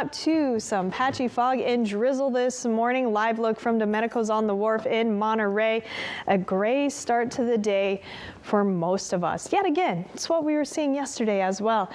Up to some patchy fog and drizzle this morning. Live look from Domenico's on the Wharf in Monterey. A gray start to the day for most of us. Yet again, it's what we were seeing yesterday as well.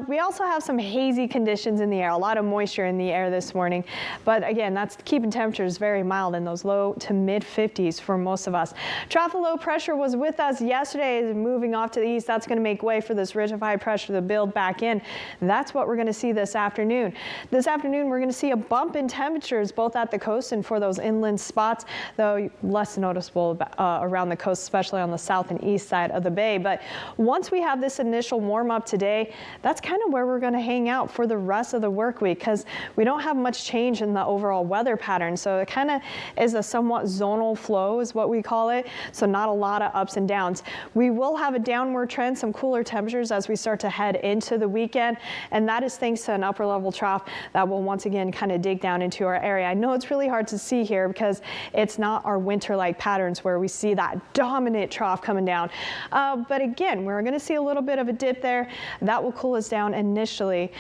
We also have some hazy conditions in the air, a lot of moisture in the air this morning. But again, that's keeping temperatures very mild in those low to mid 50s for most of us. Trough of low pressure was with us yesterday, moving off to the east. That's going to make way for this ridge of high pressure to build back in. That's what we're going to see this afternoon. This afternoon, we're going to see a bump in temperatures both at the coast and for those inland spots, though less noticeable around the coast, especially on the south and east side of the bay. But once we have this initial warm up today, that's kind of where we're going to hang out for the rest of the work week, because we don't have much change in the overall weather pattern. So it kind of is a somewhat zonal flow is what we call it. So not a lot of ups and downs. We will have a downward trend, some cooler temperatures as we start to head into the weekend. And that is thanks to an upper level trough that will once again kind of dig down into our area. I know it's really hard to see here because it's not our winter-like patterns where we see that dominant trough coming down. But again, we're going to see a little bit of a dip there. That will cool us down initially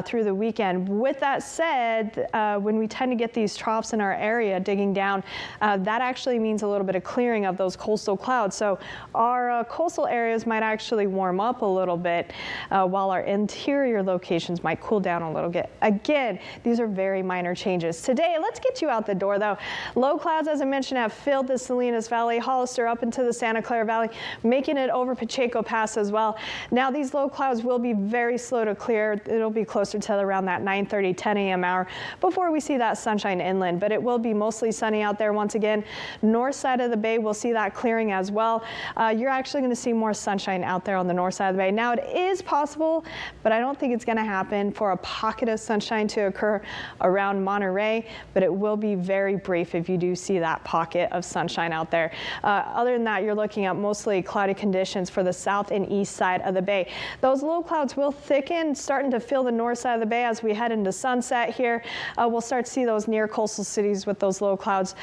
through the weekend. With that said, when we tend to get these troughs in our area digging down, that actually means a little bit of clearing of those coastal clouds. So our coastal areas might actually warm up a little bit while our interior locations might cool down a little bit. Again, these are very minor changes. Today, let's get you out the door though. Low clouds, as I mentioned, have filled the Salinas Valley, Hollister up into the Santa Clara Valley, making it over Pacheco Pass as well. Now these low clouds will be very slow to clear. It'll be closer to around that 9:30, 10 a.m. hour before we see that sunshine inland, but it will be mostly sunny out there once again. North side of the bay, we'll see that clearing as well. You're actually going to see more sunshine out there on the north side of the bay. Now it is possible, but I don't think it's going to happen for a pocket of sunshine to occur around Monterey, but it will be very brief if you do see that pocket of sunshine out there. Other than that, you're looking at mostly cloudy conditions for the south and east side of the bay. Those low clouds will thicken, starting to fill the north side of the bay as we head into sunset here. We'll start to see those near coastal cities with those low clouds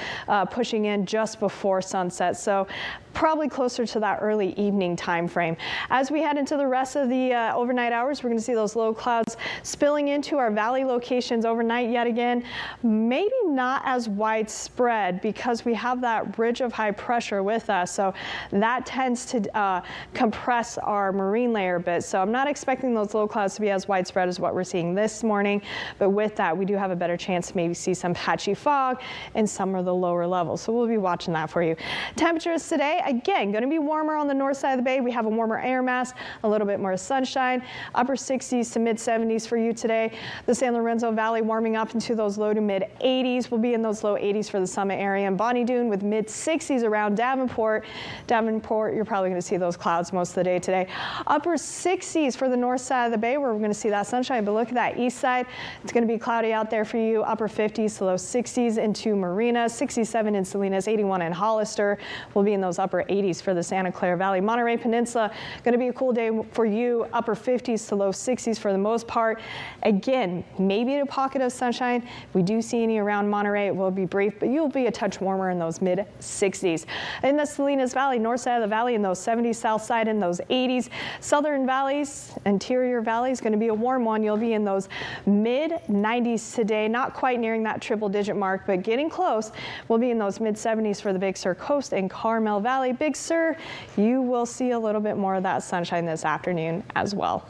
pushing in just before sunset. So probably closer to that early evening time frame. As we head into the rest of the overnight hours, we're going to see those low clouds spilling into our valley locations overnight yet again. Maybe not as widespread because we have that ridge of high pressure with us, so that tends to compress our marine layer a bit. So I'm not expecting those low clouds to be as widespread as what we're seeing this morning, but with that we do have a better chance to maybe see some patchy fog in some of the lower levels. So we'll be watching that for you. Temperatures today, again, going to be warmer on the north side of the bay. We have a warmer air mass, a little bit more sunshine, upper 60s to mid 70s for you today. The San Lorenzo Valley warming up into those low to mid 80s. We'll be in those low 80s for the Summit area and Bonnie Doon with mid 60s around Davenport. Davenport, you're probably going to see those clouds most of the day today. Upper 60s for the north side of the bay where we're going to see that sunshine, but look at that east side. It's going to be cloudy out there for you. Upper 50s to low 60s into Marina, 67 in Salinas, 81 in Hollister. We'll be in those upper 80s for the Santa Clara Valley. Monterey Peninsula, going to be a cool day for you. Upper 50s to low 60s for the most part. Again, maybe a pocket of sunshine. If we do see any around Monterey, it will be brief, but you'll be a touch warmer in those mid 60s. In the Salinas Valley, north side of the valley in those 70s, south side in those 80s. Southern valleys, interior valleys, going to be a warm one. You'll be in those mid 90s today, not quite nearing that triple digit mark, but getting close. We'll be in those mid 70s for the Big Sur Coast and Carmel Valley. Big Sur, you will see a little bit more of that sunshine this afternoon as well.